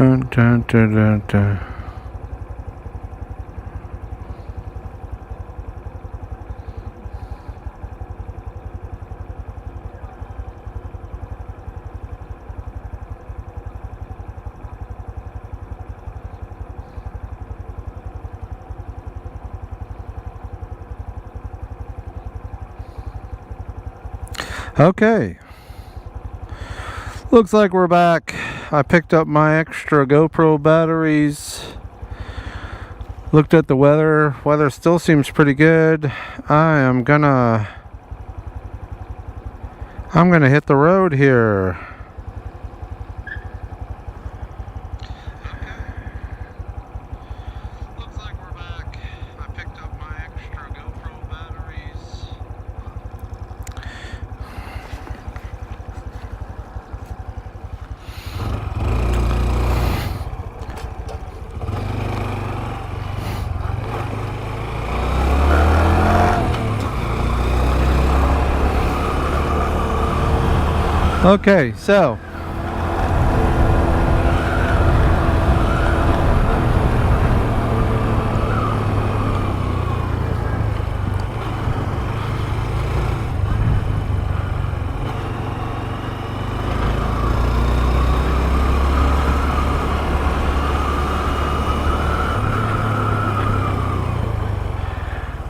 Dun, dun, dun, dun, dun. Okay, looks like we're back. I picked up my extra GoPro batteries, looked at the weather. Weather still seems pretty good. I'm gonna hit the road here. Looks like we're back. I picked up my extra GoPro batteries. Okay, so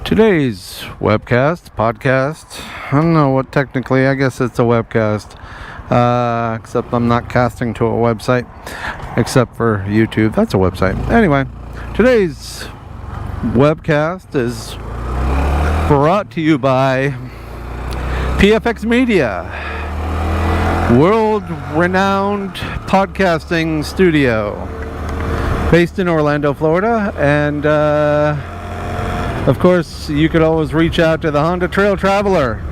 today's podcast, I don't know what technically, I guess it's a webcast, except I'm not casting to a website, except for YouTube. That's a website. Anyway, today's webcast is brought to you by PFX Media, world-renowned podcasting studio based in Orlando, Florida, and of course, you could always reach out to the Honda Trail Traveler,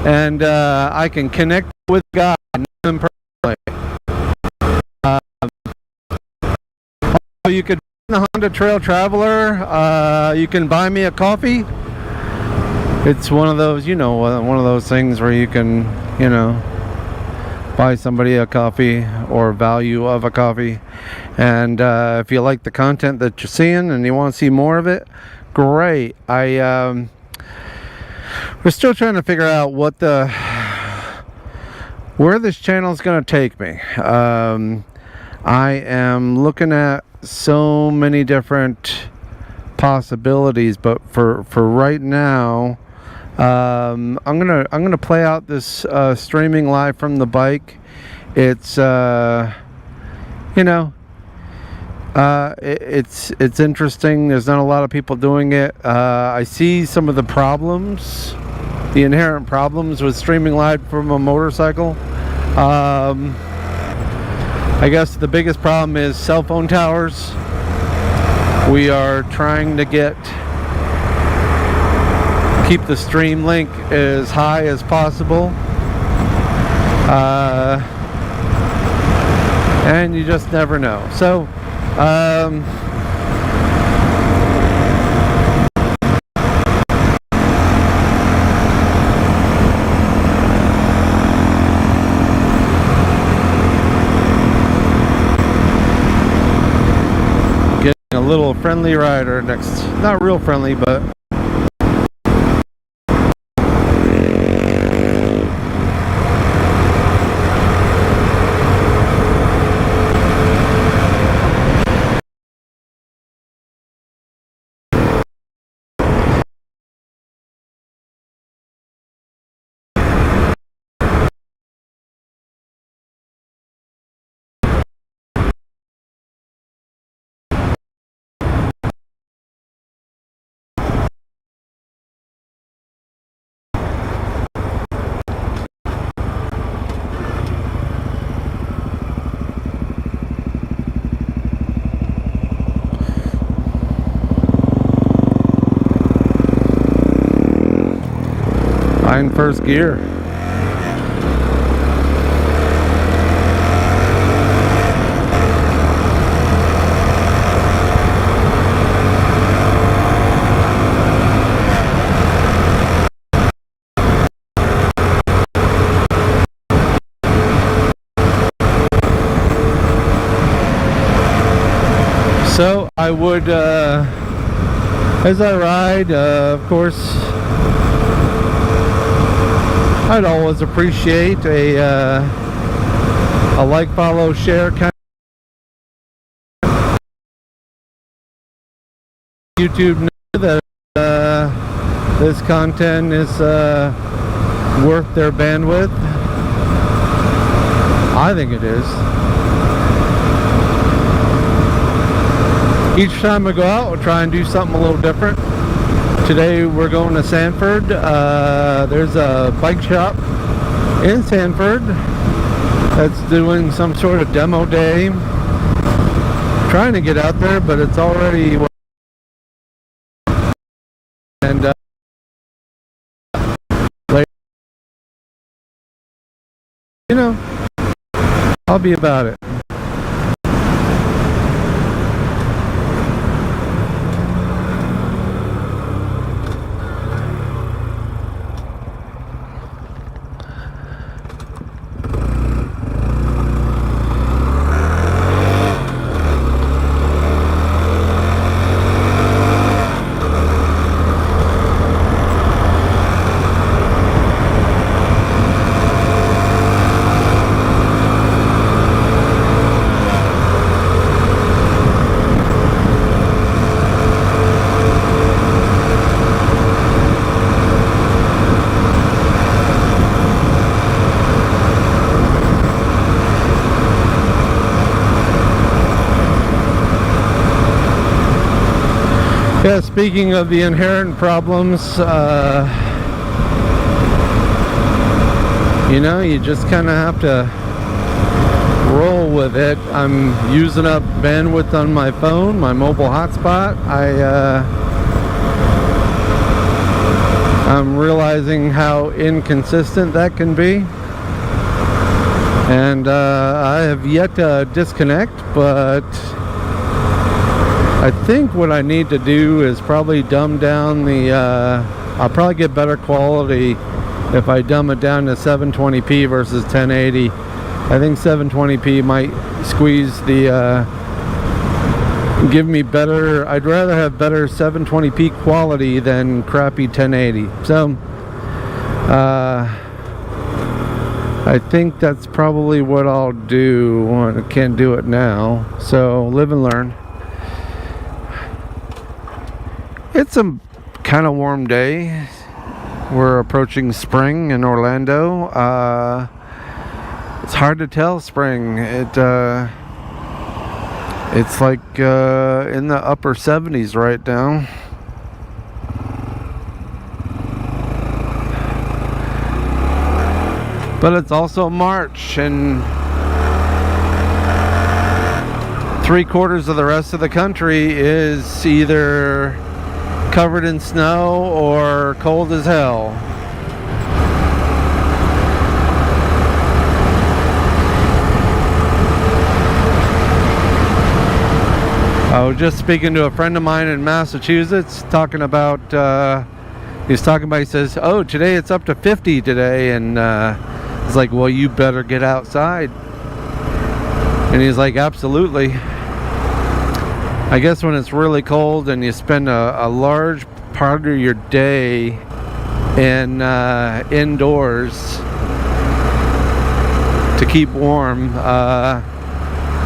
and I can connect with God personally. You could the Honda Trail Traveler. You can buy me a coffee. It's one of those, one of those things where you can, buy somebody a coffee or value of a coffee. And if you like the content that you're seeing and you want to see more of it, great. We're still trying to figure out where this channel is going to take me. I am looking at so many different possibilities, but for right now, I'm gonna play out this streaming live from the bike. It's it's interesting. There's not a lot of people doing it. I see some of the problems, the inherent problems with streaming live from a motorcycle. I guess the biggest problem is cell phone towers. We are trying to keep the stream link as high as possible. And you just never know. So getting a little friendly rider next, not real friendly, but in first gear. So I would, as I ride, of course, I'd always appreciate a like, follow, share kind of YouTube know that this content is worth their bandwidth. I think it is. Each time I go out, we'll try and do something a little different. Today we're going to Sanford. There's a bike shop in Sanford that's doing some sort of demo day. Trying to get out there, but it's already and later, you know, I'll be about it. Yeah, speaking of the inherent problems, you know, you just kind of have to roll with it. I'm using up bandwidth on my phone, my mobile hotspot. I'm realizing how inconsistent that can be. And I have yet to disconnect, but I think what I need to do is probably dumb down the, I'll probably get better quality if I dumb it down to 720p versus 1080. I think 720p might squeeze the, give me better, I'd rather have better 720p quality than crappy 1080. So, I think that's probably what I'll do. I can't do it now, so live and learn. It's a kind of warm day. We're approaching spring in Orlando. It's hard to tell spring. It's like in the upper 70s right now. But it's also March, and 3/4 of the rest of the country is either covered in snow or cold as hell. I was just speaking to a friend of mine in Massachusetts, talking about, he says, oh, today it's up to 50 today, and it's like, well, you better get outside. And he's like, absolutely. I guess when it's really cold and you spend a large part of your day in indoors to keep warm,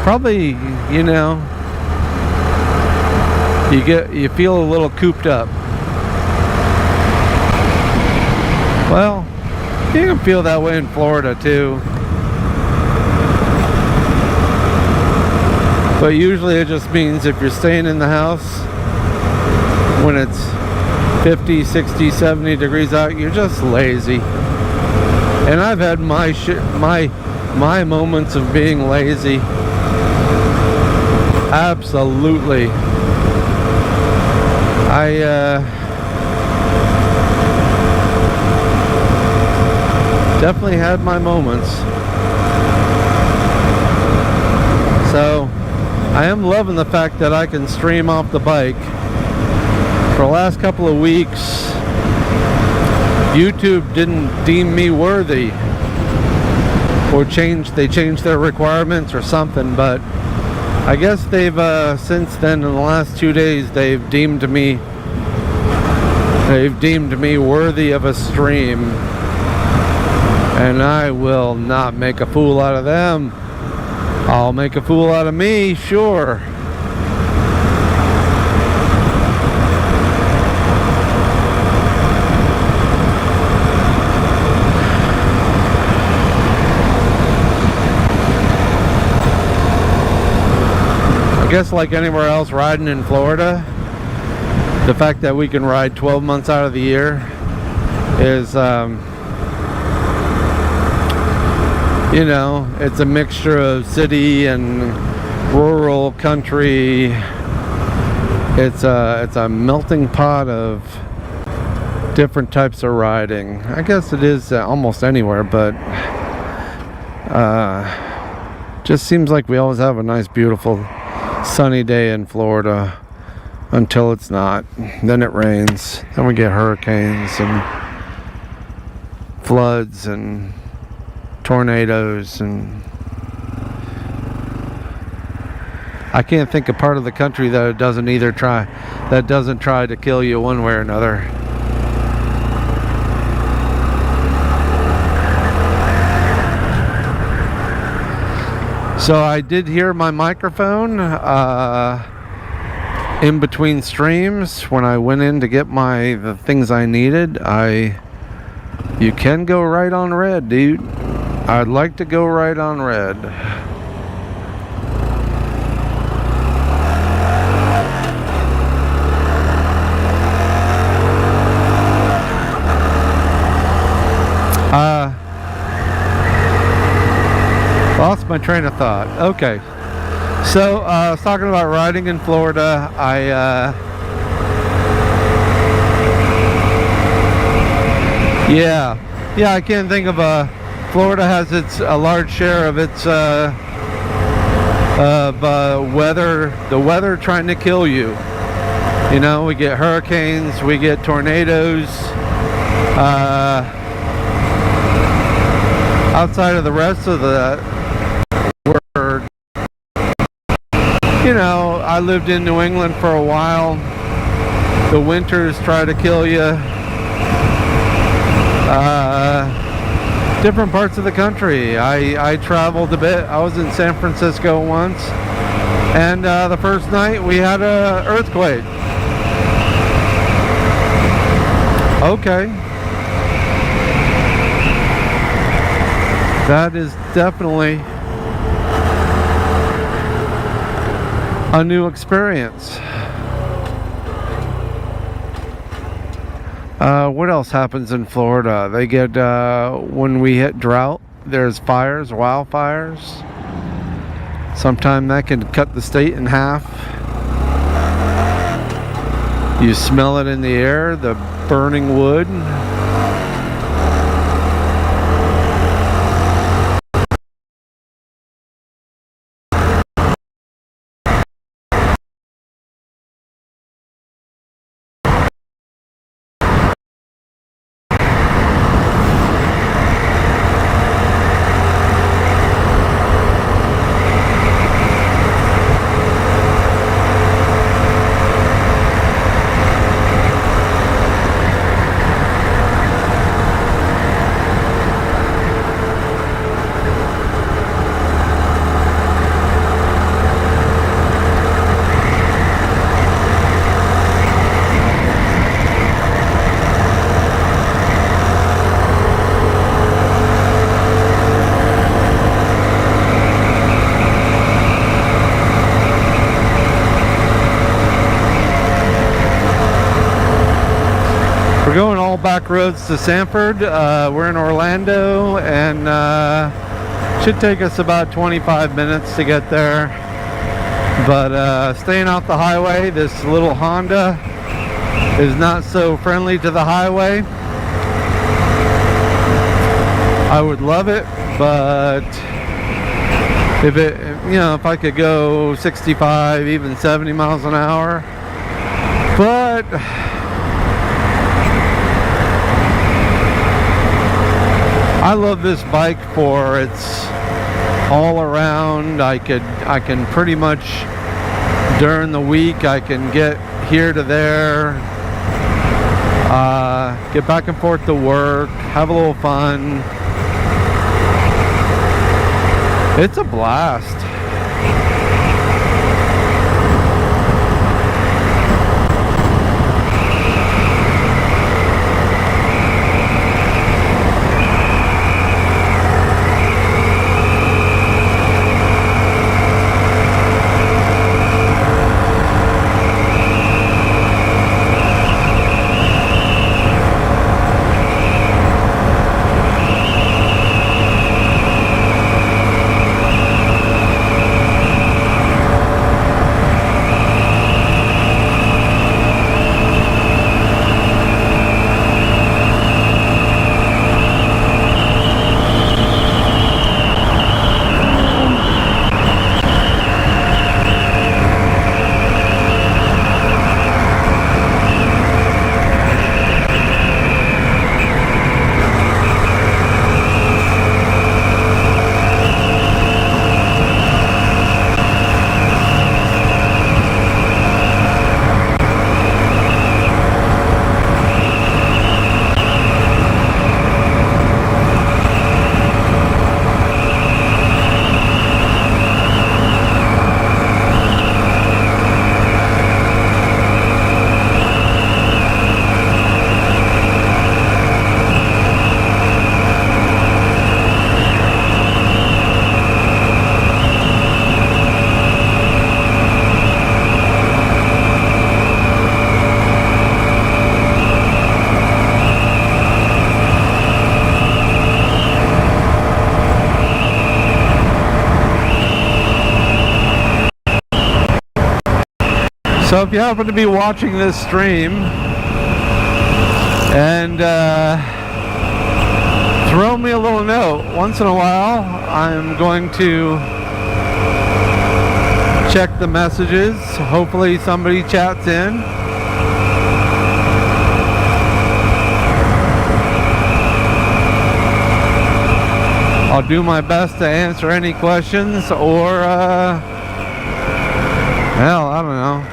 probably, you know, you feel a little cooped up. Well, you can feel that way in Florida too. But usually it just means if you're staying in the house when it's 50, 60, 70 degrees out, you're just lazy. And I've had my moments of being lazy. Absolutely. I definitely had my moments. So I am loving the fact that I can stream off the bike. For the last couple of weeks, YouTube didn't deem me worthy, or they changed their requirements or something, but I guess they've since then, in the last 2 days, they've deemed me worthy of a stream, and I will not make a fool out of them. I'll make a fool out of me, sure. I guess like anywhere else riding in Florida, the fact that we can ride 12 months out of the year is, you know, it's a mixture of city and rural country. It's a melting pot of different types of riding. I guess it is almost anywhere, but just seems like we always have a nice, beautiful, sunny day in Florida until it's not. Then it rains. Then we get hurricanes and floods and tornadoes, and I can't think of part of the country that it doesn't try to kill you one way or another. So I did hear my microphone in between streams when I went in to get the things I needed. You can go right on red, dude. I'd like to go right on red. Lost my train of thought. Okay. So, I was talking about riding in Florida. Yeah, I can't think of Florida has a large share of its weather, the weather trying to kill you. You know, we get hurricanes, we get tornadoes. Outside of the rest of the world, you know, I lived in New England for a while. The winters try to kill you. Different parts of the country. I traveled a bit. I was in San Francisco once, and the first night we had an earthquake. Okay. That is definitely a new experience. What else happens in Florida? They get, when we hit drought, there's fires, wildfires. Sometimes that can cut the state in half. You smell it in the air, the burning wood. Going all back roads to Sanford. We're in Orlando, and should take us about 25 minutes to get there. But staying off the highway, this little Honda is not so friendly to the highway. I would love it, but if I could go 65, even 70 miles an hour, but I love this bike for its all around. I can pretty much during the week I can get here to there, get back and forth to work, have a little fun. It's a blast. So if you happen to be watching this stream and throw me a little note once in a while, I'm going to check the messages. Hopefully somebody chats in. I'll do my best to answer any questions, or hell, I don't know.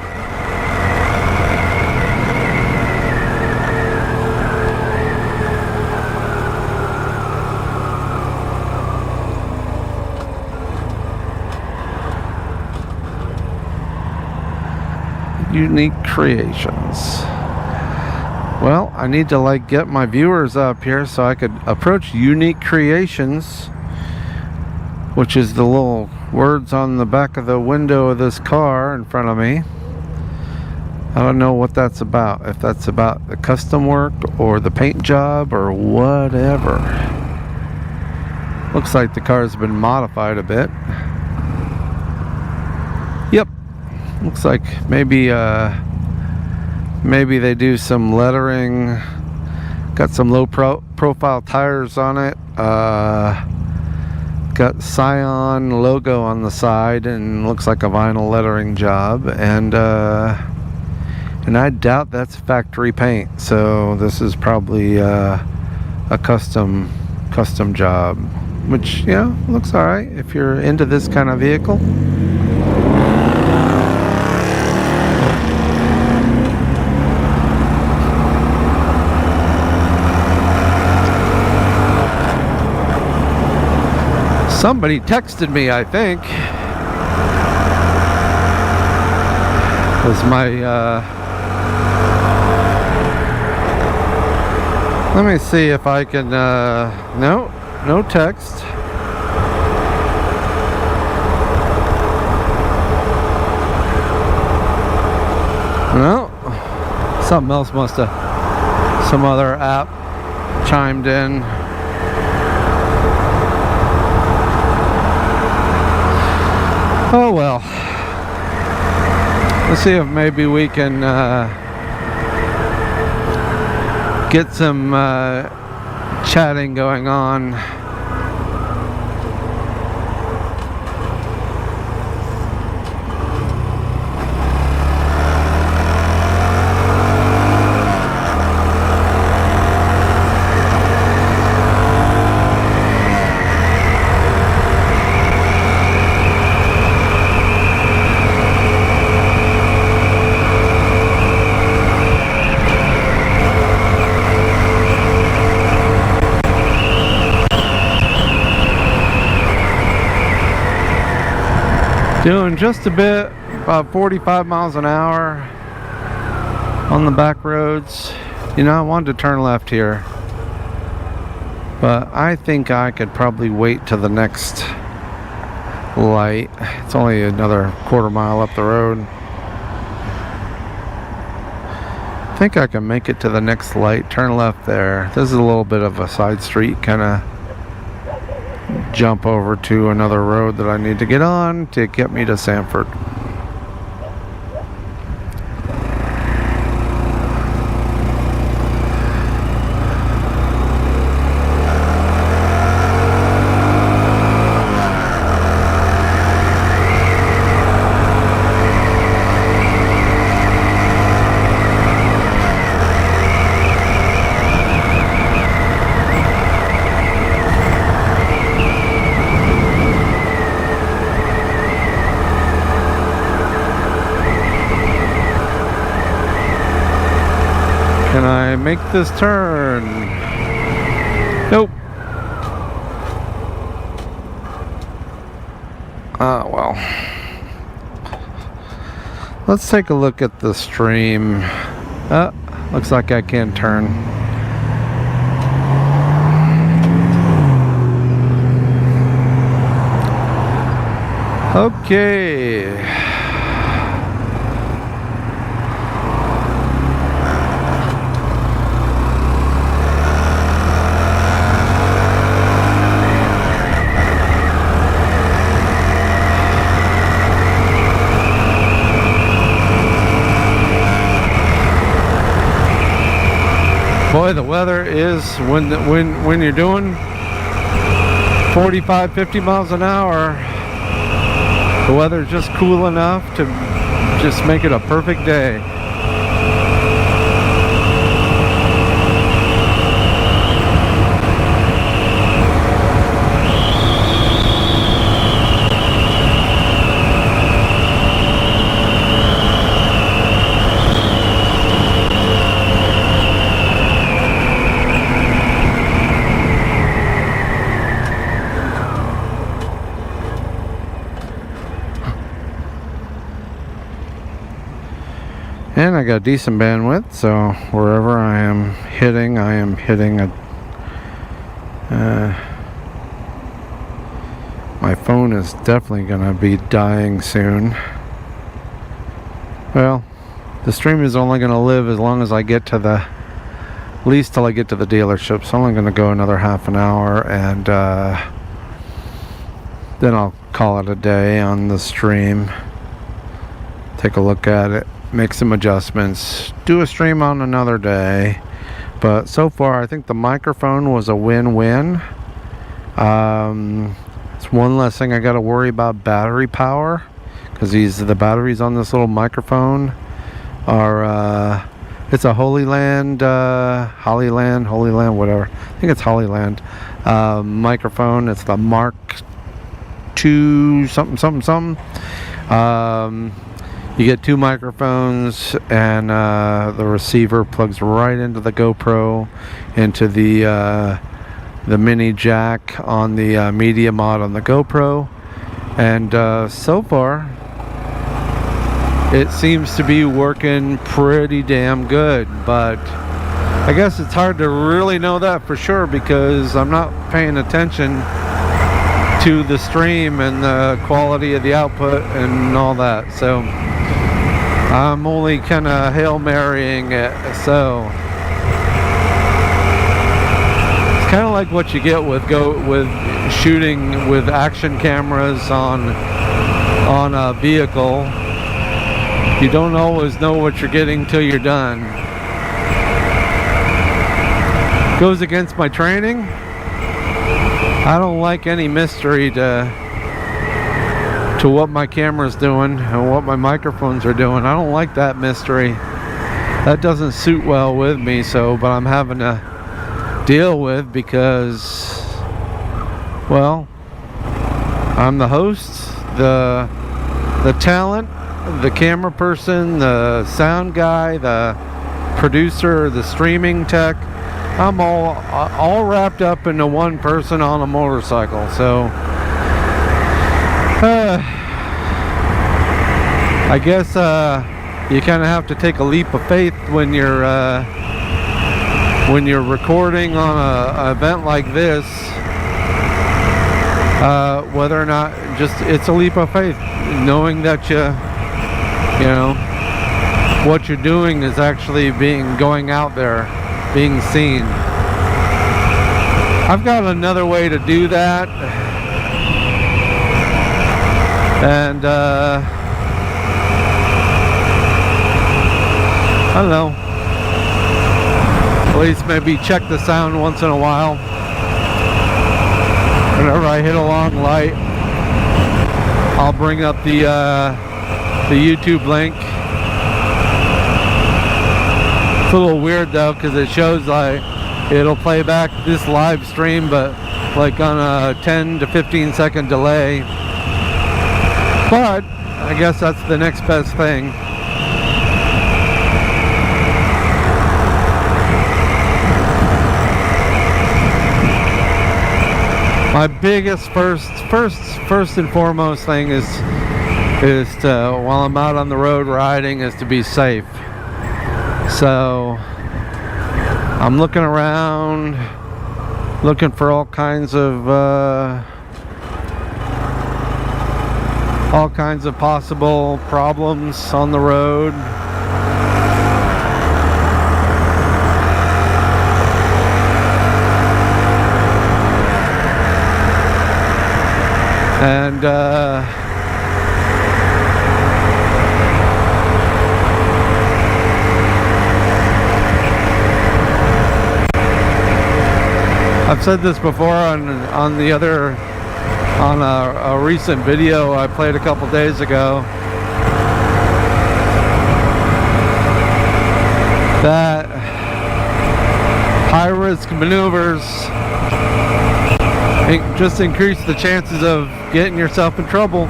Unique creations. Well, I need to get my viewers up here so I could approach Unique Creations, which is the little words on the back of the window of this car in front of me. I don't know what that's about, if that's about the custom work or the paint job or whatever. Looks like the car's been modified a bit. Yep. Looks like maybe they do some lettering. Got some low profile tires on it. Got Scion logo on the side and looks like a vinyl lettering job. And I doubt that's factory paint. So this is probably a custom job, which, yeah, looks all right if you're into this kind of vehicle. Somebody texted me, I think. Was my let me see if I can no text. No, something else must have, some other app chimed in. Oh well, let's see if maybe we can get some chatting going on. Doing just a bit, about 45 miles an hour on the back roads. You know, I wanted to turn left here, but I think I could probably wait to the next light. It's only another quarter mile up the road. I think I can make it to the next light, turn left there. This is a little bit of a side street, kind of jump over to another road that I need to get on to get me to Sanford. Can I make this turn? Nope. Ah, well. Let's take a look at the stream. Looks like I can turn. Okay. Boy, the weather is, when you're doing 45, 50 miles an hour, the weather's just cool enough to just make it a perfect day. And I got decent bandwidth, so wherever I am hitting a my phone is definitely gonna be dying soon. Well, the stream is only gonna live as long as I get to at least till I get to the dealership. So I'm only gonna go another half an hour, and then I'll call it a day on the stream. Take a look at it, make some adjustments, do a stream on another day. But so far I think the microphone was a win-win. It's one less thing I got to worry about battery power, because the batteries on this little microphone are it's a Hollyland, whatever, I think it's Hollyland microphone. It's the Mark II something. You get two microphones, and the receiver plugs right into the GoPro, into the mini jack on the media mod on the GoPro, and so far it seems to be working pretty damn good. But I guess it's hard to really know that for sure, because I'm not paying attention to the stream and the quality of the output and all that, so I'm only kind of Hail Marying it. So it's kind of like what you get with shooting with action cameras on a vehicle. You don't always know what you're getting till you're done. Goes against my training. I don't like any mystery to what my camera's doing and what my microphones are doing. I don't like that mystery. That doesn't suit well with me, but I'm having to deal with, because, well, I'm the host, the talent, the camera person, the sound guy, the producer, the streaming tech. I'm all wrapped up into one person on a motorcycle. So I guess you kind of have to take a leap of faith when you're recording on an event like this, whether or not it's a leap of faith, knowing that you know what you're doing is actually going out there, being seen. I've got another way to do that, and I don't know, at least maybe check the sound once in a while. Whenever I hit a long light, I'll bring up the YouTube link. It's a little weird though, because it shows like it'll play back this live stream, but like on a 10 to 15 second delay. But I guess that's the next best thing. My biggest first and foremost thing is to, while I'm out on the road riding, is to be safe. So I'm looking around, looking for all kinds of possible problems on the road. And I've said this before on a recent video I played a couple days ago, that high risk maneuvers just increase the chances of getting yourself in trouble.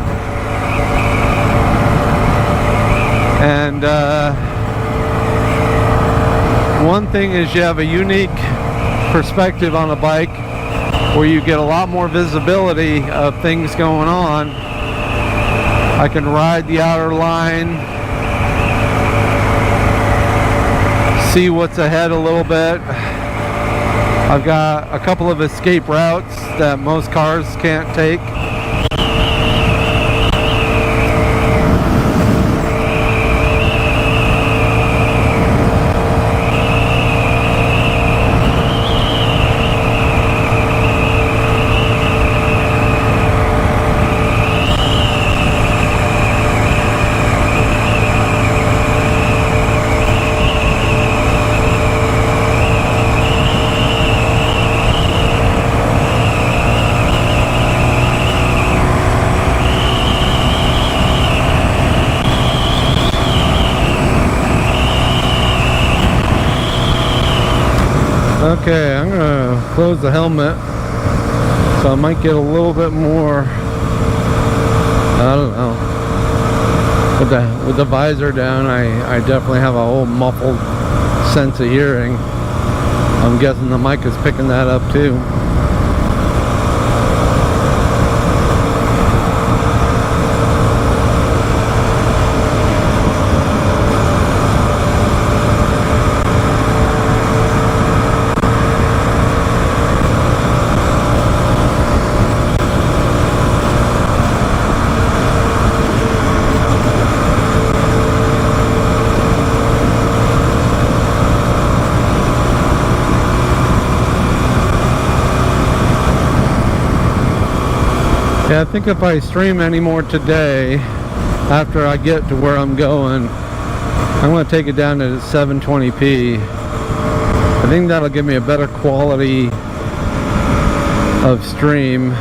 And one thing is, you have a unique perspective on a bike where you get a lot more visibility of things going on. I can ride the outer line, see what's ahead a little bit. I've got a couple of escape routes that most cars can't take. Okay, I'm gonna close the helmet, so I might get a little bit more, I don't know, with the visor down. I definitely have a whole muffled sense of hearing. I'm guessing the mic is picking that up too. Yeah, I think if I stream any more today, after I get to where I'm going, I'm going to take it down to 720p. I think that'll give me a better quality of stream.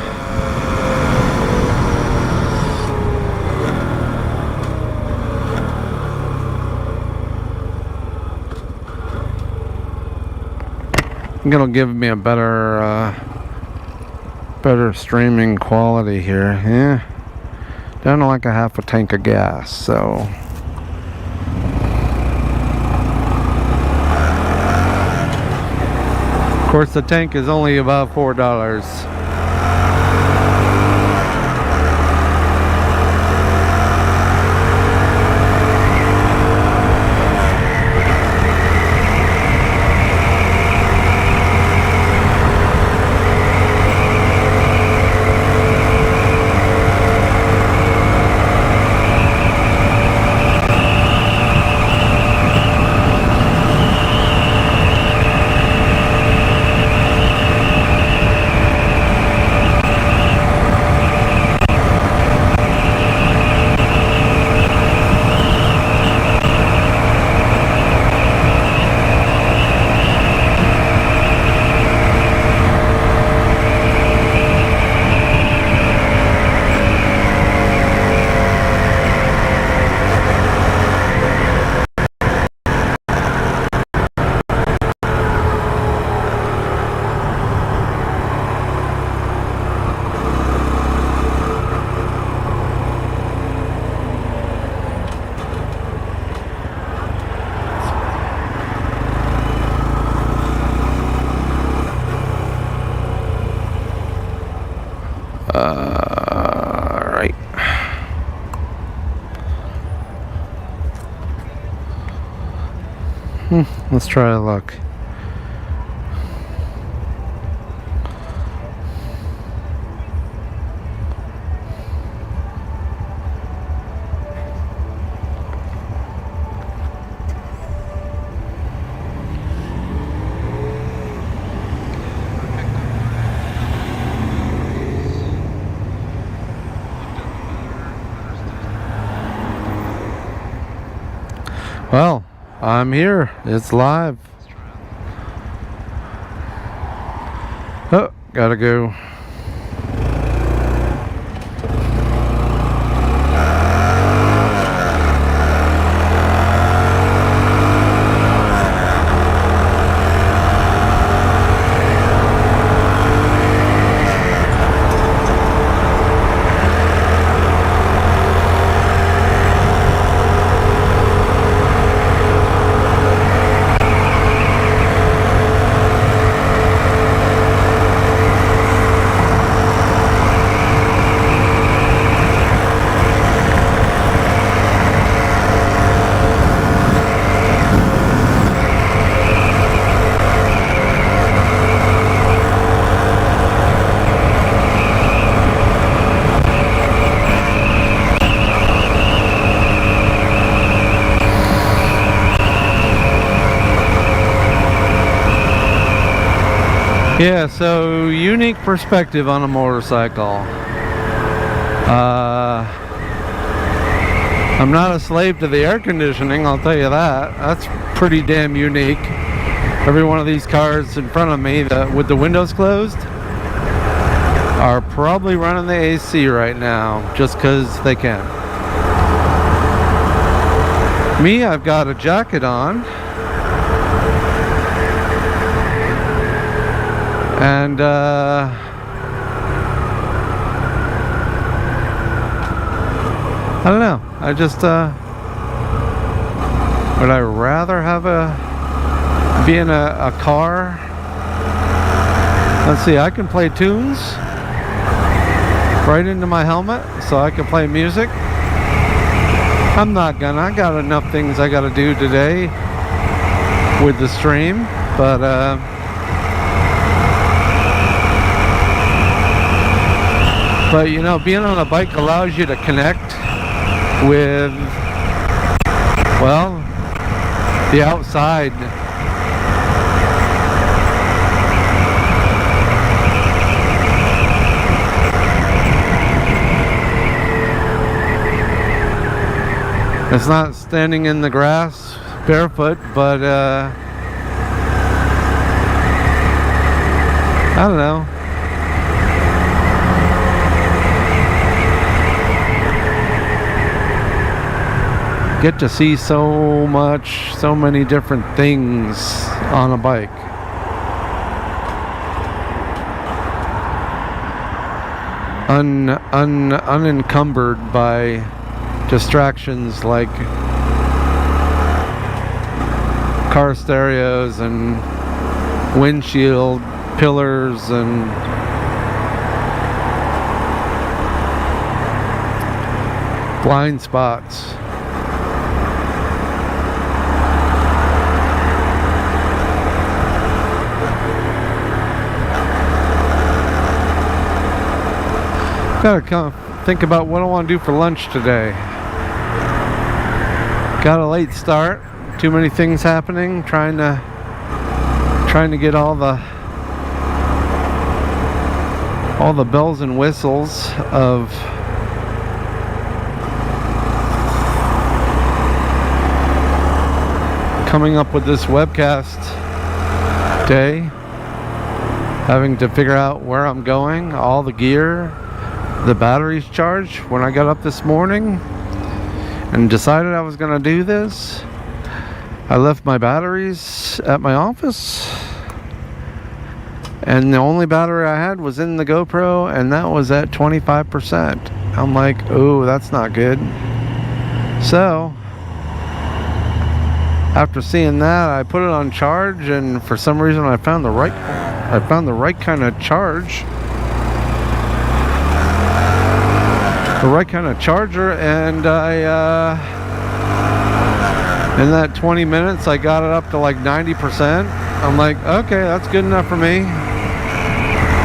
I think it'll give me a better streaming quality here. Yeah, down to like a half a tank of gas. So of course the tank is only about $4. Let's try a look. Well, I'm here. It's live. Oh, gotta go. Yeah, so unique perspective on a motorcycle. I'm not a slave to the air conditioning, I'll tell you that. That's pretty damn unique. Every one of these cars in front of me with the windows closed are probably running the AC right now just because they can. Me, I've got a jacket on. And I don't know. I just would I rather have be in a car? Let's see. I can play tunes right into my helmet, so I can play music. I'm not gonna. I got enough things I got to do today with the stream, but. But you know, being on a bike allows you to connect with, well, the outside. It's not standing in the grass barefoot, but I don't know. Get to see so many different things on a bike. Unencumbered by distractions like car stereos and windshield pillars and blind spots. Gotta think about what I want to do for lunch today. Got a late start. Too many things happening. Trying to get all the bells and whistles of coming up with this webcast day. Having to figure out where I'm going, all the gear. The battery's charged when I got up this morning and decided I was going to do this. I left my batteries at my office, and the only battery I had was in the GoPro, and that was at 25%. I'm like, oh, that's not good. So after seeing that, I put it on charge, and for some reason I found the right kind of charge. The right kind of charger, and I In that 20 minutes, I got it up to like 90%. I'm like, okay, that's good enough for me.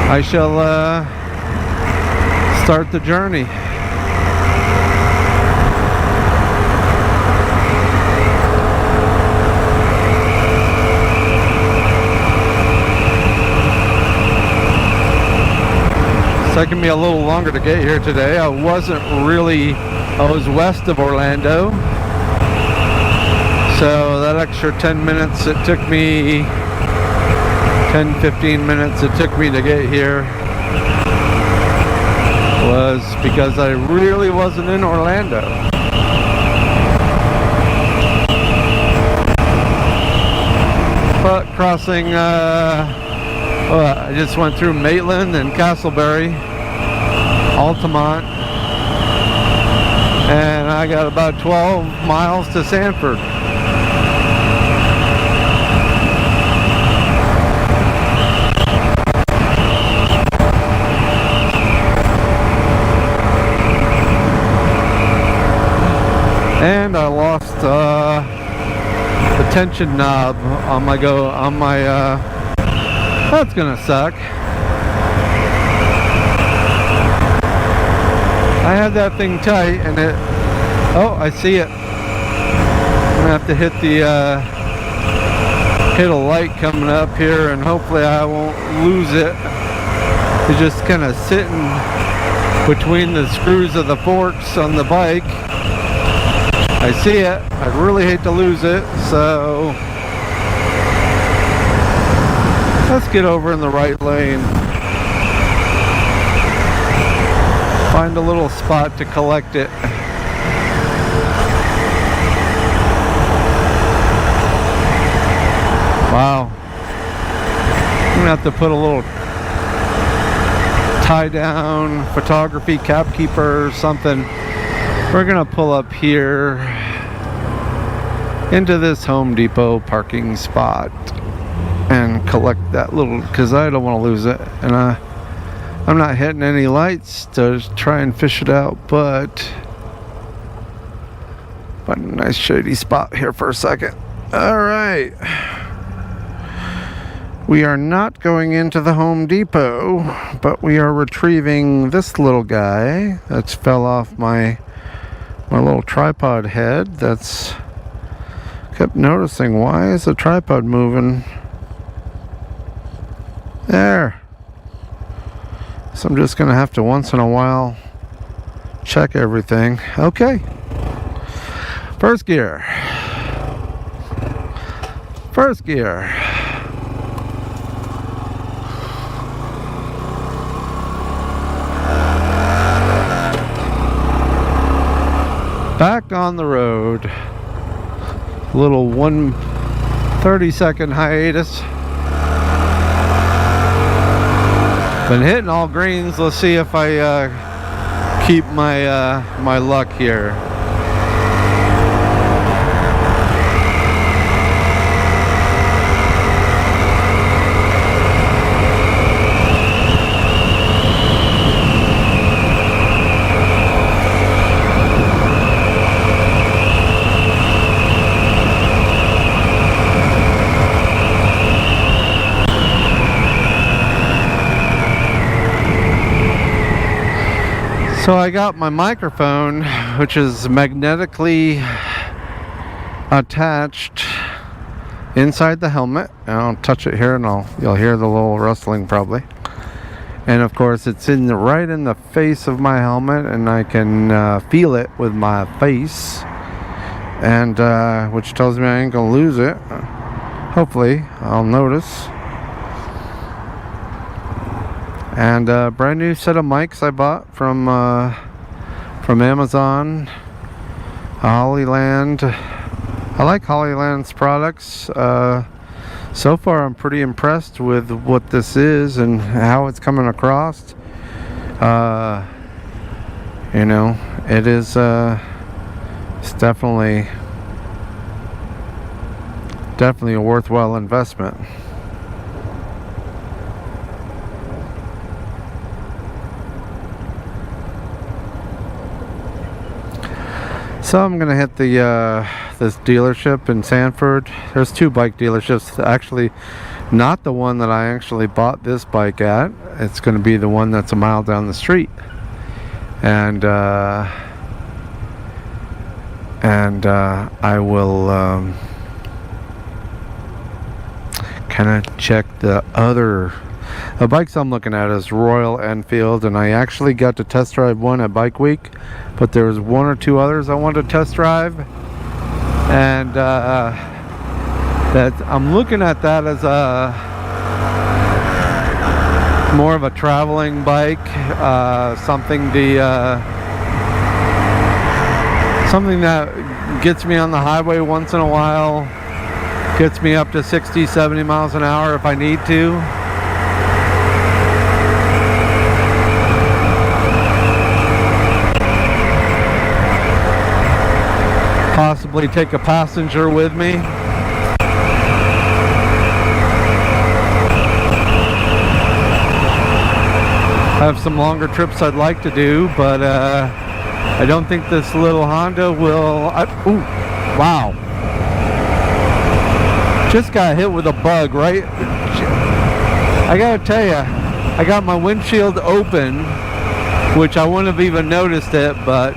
I shall start the journey. It's taking me a little longer to get here today. I was west of Orlando. So that extra 10 minutes it took me, 10-15 minutes it took me to get here was because I really wasn't in Orlando. But crossing, I just went through Maitland and Castleberry, Altamont, and I got about 12 miles to Sanford. And I lost the tension knob on my that's gonna suck. I had that thing tight and I see it. I'm gonna have to hit a light coming up here, and hopefully I won't lose it. It's just kind of sitting between the screws of the forks on the bike. I see it. I'd really hate to lose it, so let's get over in the right lane. Find a little spot to collect it. Wow. I'm gonna have to put a little tie down photography cap keeper or something. We're gonna pull up here into this Home Depot parking spot and collect that little, because I don't want to lose it, and I'm not hitting any lights to try and fish it out, but find a nice shady spot here for a second. All right, we are not going into the Home Depot, but we are retrieving this little guy that's fell off my little tripod head. That's kept noticing, why is the tripod moving? There. So I'm just gonna have to once in a while check everything. Okay. First gear. Back on the road. Little 30-second hiatus. Been hitting all greens. Let's see if I keep my luck here. So I got my microphone, which is magnetically attached inside the helmet. And I'll touch it here, and you'll hear the little rustling probably. And of course, it's right in the face of my helmet, and I can feel it with my face, and which tells me I ain't gonna lose it. Hopefully, I'll notice. And a brand new set of mics I bought from Amazon, Hollyland. I like Hollyland's products. So far I'm pretty impressed with what this is and how it's coming across. You know, it is it's definitely a worthwhile investment. So I'm gonna hit the this dealership in Sanford. There's two bike dealerships. Actually, not the one that I actually bought this bike at. It's gonna be the one that's a mile down the street. And I will kind of check the bikes I'm looking at is Royal Enfield, and I actually got to test drive one at Bike Week, but there was one or two others I wanted to test drive, and that I'm looking at that as a more of a traveling bike, something that gets me on the highway once in a while, gets me up to 60-70 miles an hour if I need to. Possibly take a passenger with me. I have some longer trips I'd like to do, but I don't think this little Honda will. Ooh, wow. Just got hit with a bug, right? I gotta tell you, I got my windshield open, which I wouldn't have even noticed it, but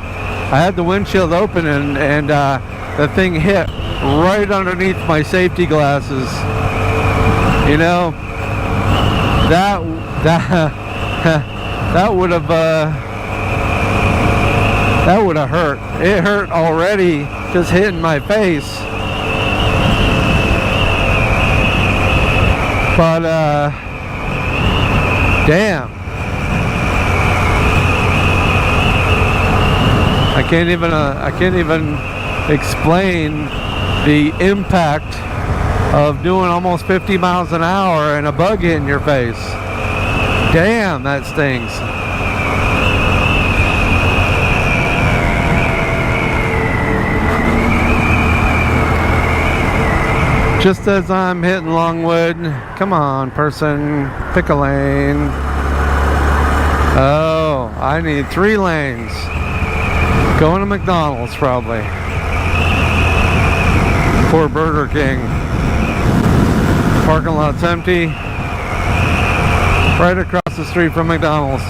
I had the windshield open, and the thing hit right underneath my safety glasses. You know, that would have hurt. It hurt already just hitting my face. But damn. I can't even explain the impact of doing almost 50 miles an hour and a bug hitting your face. Damn, that stings. Just as I'm hitting Longwood, come on, person, pick a lane. Oh, I need 3 lanes. Going to McDonald's probably. Poor Burger King. Parking lot's empty. Right across the street from McDonald's.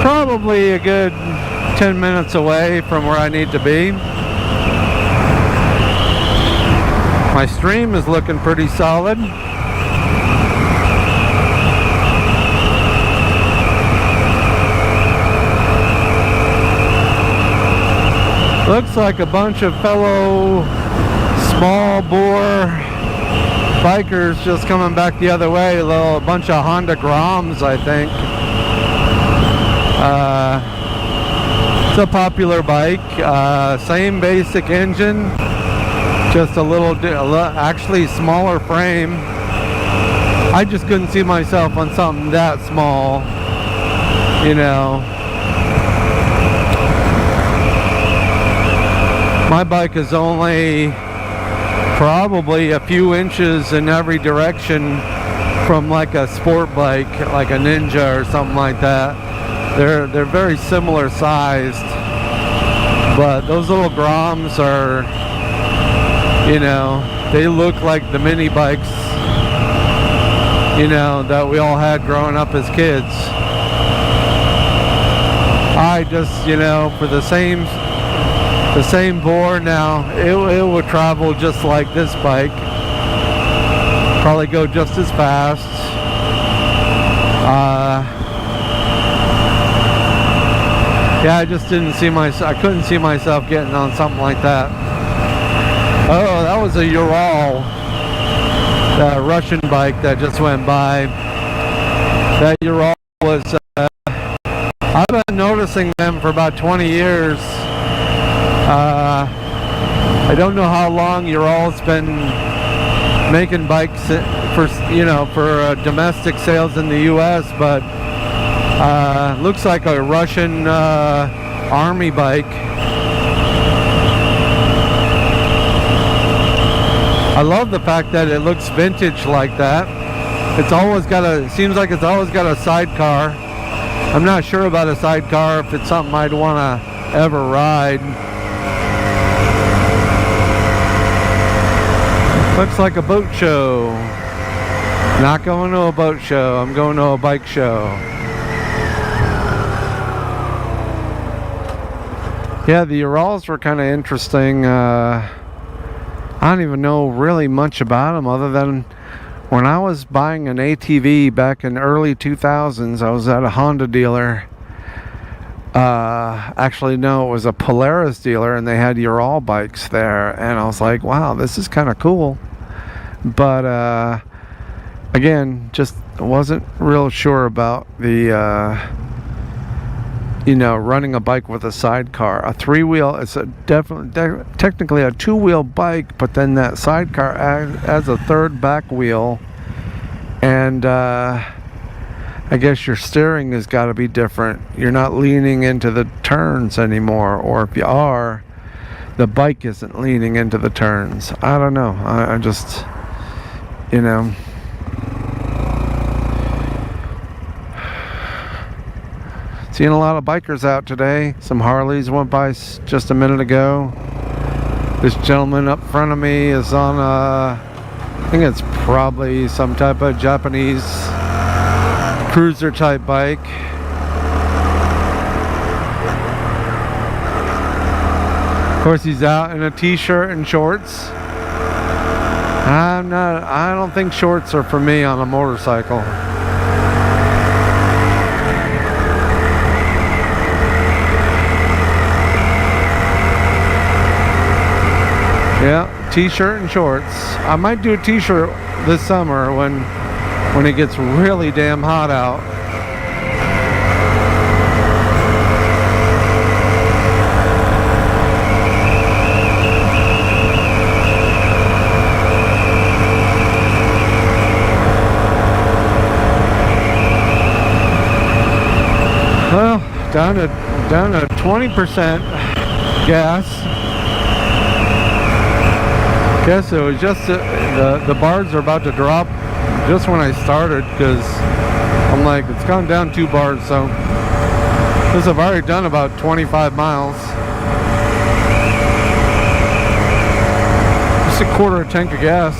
Probably a good 10 minutes away from where I need to be. My stream is looking pretty solid. Looks like a bunch of fellow small bore bikers just coming back the other way. A bunch of Honda Groms, I think. It's a popular bike, same basic engine, just a little actually smaller frame. I just couldn't see myself on something that small, you know. My bike is only probably a few inches in every direction from like a sport bike, like a Ninja or something like that. They're very similar sized, but those little Groms are, you know, they look like the mini bikes, you know, that we all had growing up as kids. I just, you know, for the same bore now, it would travel just like this bike, probably go just as fast. Yeah, I just didn't see I couldn't see myself getting on something like that. Oh, that was a Ural, the Russian bike that just went by. That Ural was, I've been noticing them for about 20 years. I don't know how long Ural's been making bikes for, for domestic sales in the U.S., but looks like a Russian army bike. I love the fact that it looks vintage like that. Seems like it's always got a sidecar. I'm not sure about a sidecar, if it's something I'd want to ever ride. Looks like a boat show. Not going to a boat show, I'm going to a bike show. Yeah, the Urals were kind of interesting. I don't even know really much about them, other than when I was buying an ATV back in early 2000s, I was at a Honda dealer. Actually, no, it was a Polaris dealer, and they had Ural bikes there, and I was like, wow, this is kind of cool. But again, just wasn't real sure about the running a bike with a sidecar. A three-wheel, it's technically a two-wheel bike, but then that sidecar adds a third back wheel, and I guess your steering has got to be different. You're not leaning into the turns anymore, or if you are, the bike isn't leaning into the turns. I don't know. I just, seeing a lot of bikers out today. Some Harleys went by just a minute ago. This gentleman up front of me is on I think it's probably some type of Japanese cruiser type bike. Of course, he's out in a t-shirt and shorts. I don't think shorts are for me on a motorcycle. Yeah, t-shirt and shorts. I might do a t-shirt this summer when it gets really damn hot out. Well, down to 20% gas. Guess it was just the bars are about to drop just when I started, because I'm like, it's gone down 2 bars, so this I've already done about 25 miles. Just a quarter of a tank of gas.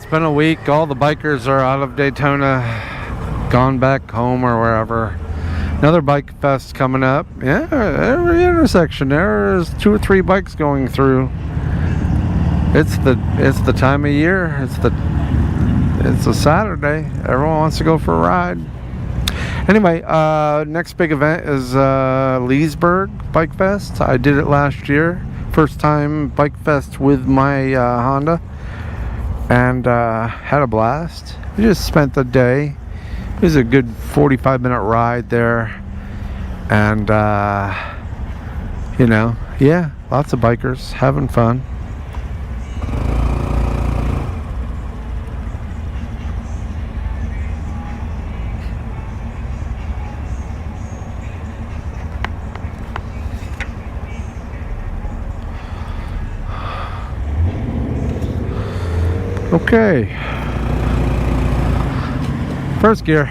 been a week. All the bikers are out of Daytona, gone back home or wherever. Another bike fest coming up. Yeah, every intersection there's 2 or 3 bikes going through. It's the time of year. It's a Saturday. Everyone wants to go for a ride. Anyway, next big event is Leesburg Bike Fest. I did it last year. First time bike fest with my Honda, and had a blast. We just spent the day. It was a good 45-minute ride there, and yeah, lots of bikers having fun. Okay, first gear.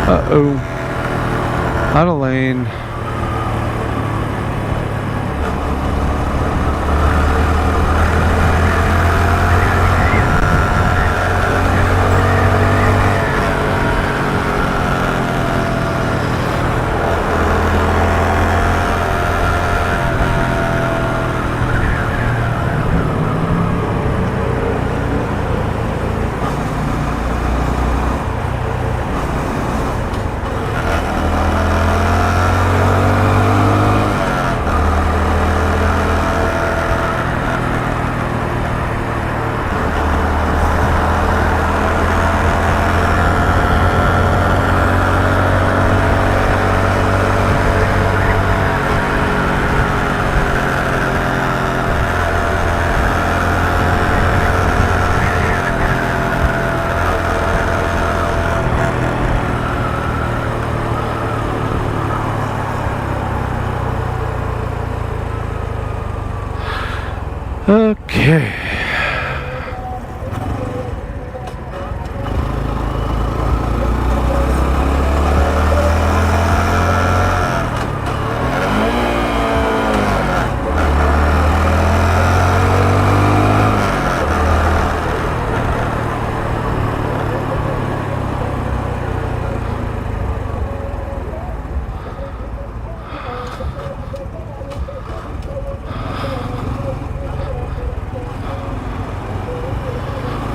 Uh-oh. Out of lane. Okay.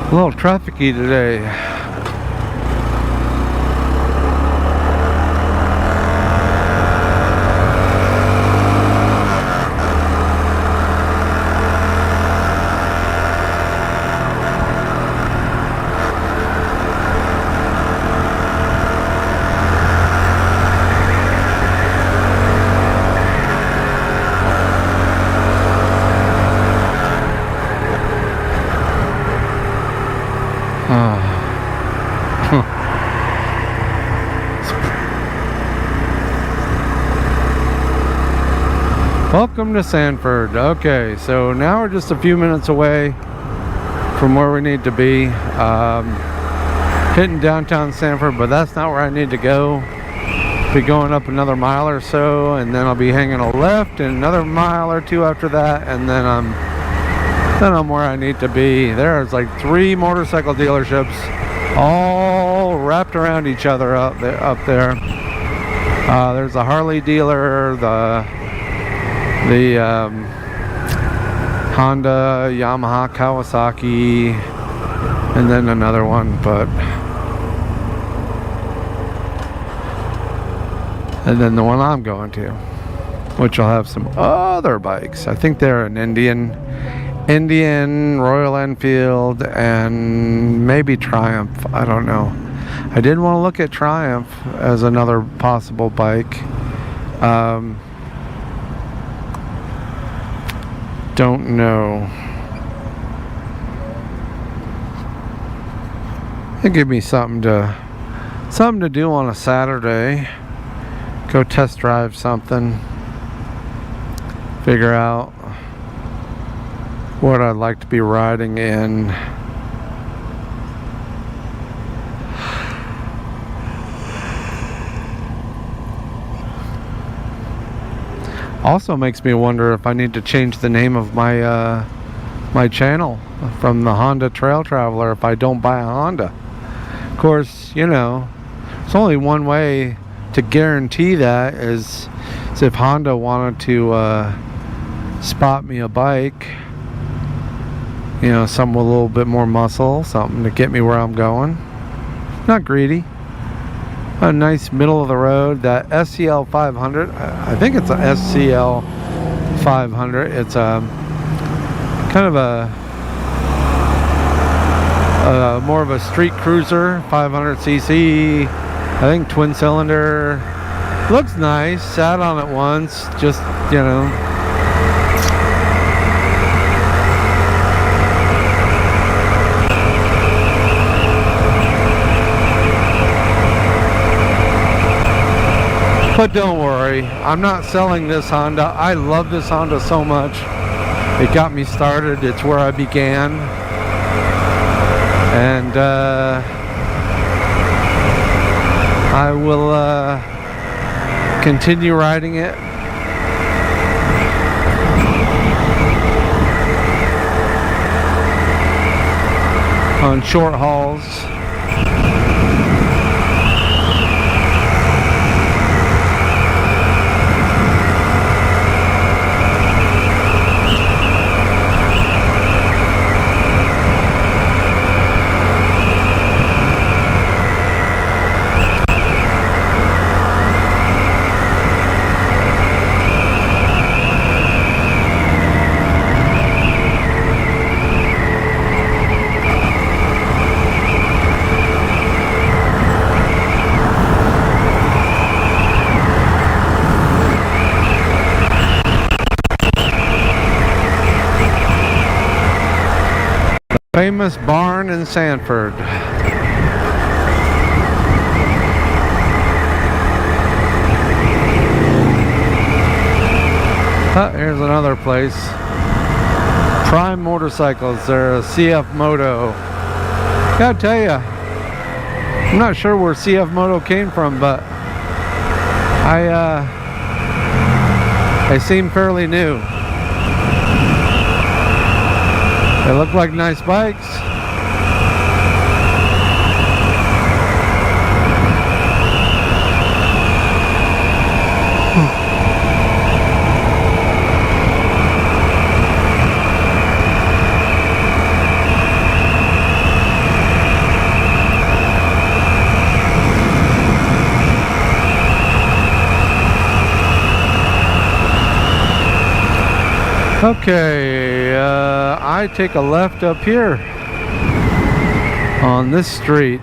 A little trafficy today. Welcome to Sanford. Okay, so now we're just a few minutes away from where we need to be. Hitting downtown Sanford, but that's not where I need to go. Be going up another mile or so, and then I'll be hanging a left and another mile or two after that, and then I'm where I need to be. There's like 3 motorcycle dealerships all wrapped around each other up there. There's a Harley dealer, the Honda, Yamaha, Kawasaki, and then another one, and then the one I'm going to, which will have some other bikes. I think they're an Indian, Royal Enfield, and maybe Triumph. I don't know. I did want to look at Triumph as another possible bike. Don't know. It'd give me something to do on a Saturday. Go test drive something. Figure out what I'd like to be riding in. Also makes me wonder if I need to change the name of my my channel from the Honda Trail Traveler if I don't buy a Honda. Of course, you know, it's only one way to guarantee that is if Honda wanted to spot me a bike, you know, something with a little bit more muscle, something to get me where I'm going. Not greedy. A nice middle of the road. That SCL 500, I think it's a SCL 500. It's a kind of a more of a street cruiser, 500cc. I think twin cylinder. Looks nice. Sat on it once, just, you know. But don't worry, I'm not selling this Honda. I love this Honda so much. It got me started. It's where I began. And I will continue riding it. On short hauls. Famous barn in Sanford. Here's another place. Prime Motorcycles. They're a CF Moto. Gotta tell you, I'm not sure where CF Moto came from, but they seem fairly new. They look like nice bikes. Okay, I take a left up here on this street.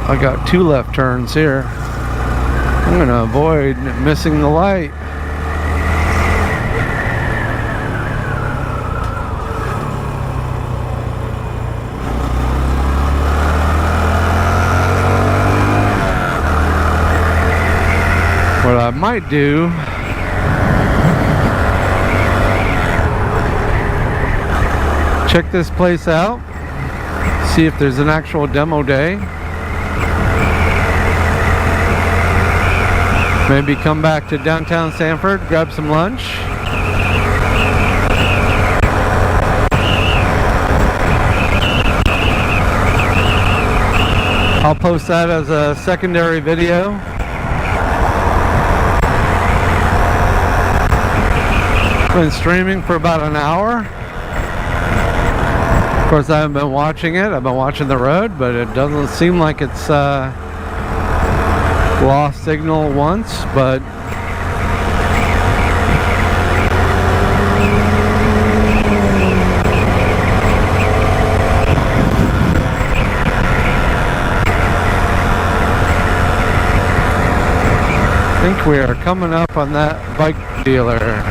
I got 2 left turns here. I'm gonna avoid missing the light. What I might do check this place out, see if there's an actual demo day. Maybe come back to downtown Sanford, grab some lunch. I'll post that as a secondary video. Been streaming for about an hour. Of course, I haven't been watching it. I've been watching the road, but it doesn't seem like it's lost signal once, but I think we are coming up on that bike dealer.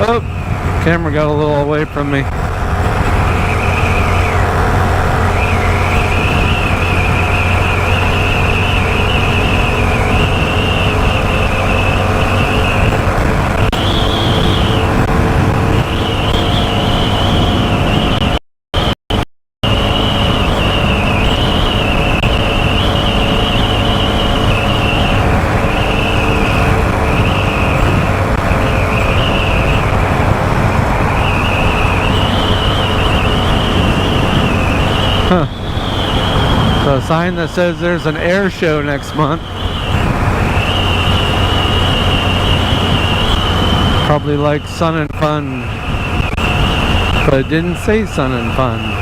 Oh, camera got a little away from me. So a sign that says there's an air show next month. Probably like Sun and Fun, but it didn't say Sun and Fun.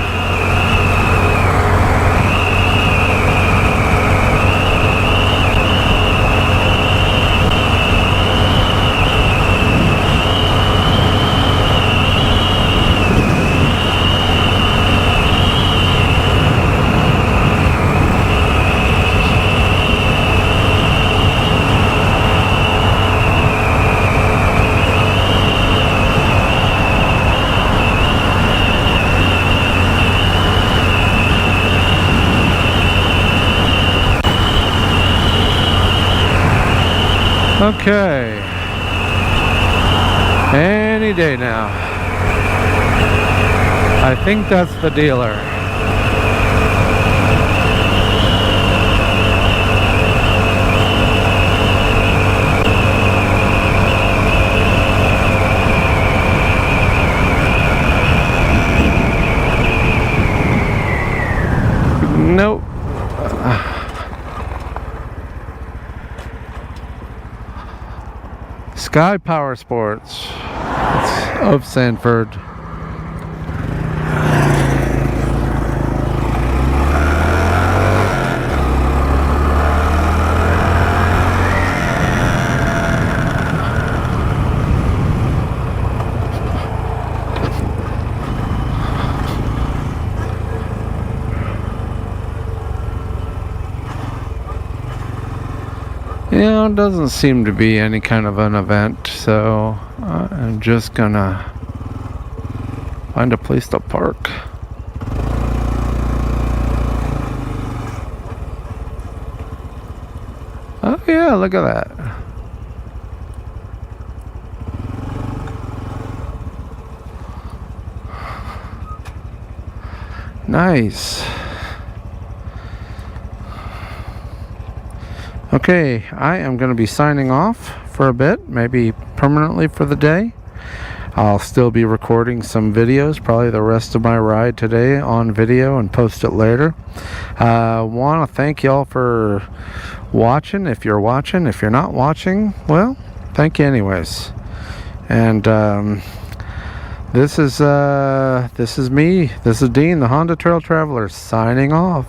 Okay, any day now. I think that's the dealer. Nope. Sky Power Sports of Sanford. Yeah, it doesn't seem to be any kind of an event, so I'm just gonna find a place to park. Oh yeah, look at that. Nice. Okay, I am going to be signing off for a bit, maybe permanently for the day. I'll still be recording some videos, probably the rest of my ride today on video, and post it later. Want to thank y'all for watching. If you're watching, if you're not watching, well, thank you anyways. And this is me. This is Dean, the Honda Trail Traveler, signing off.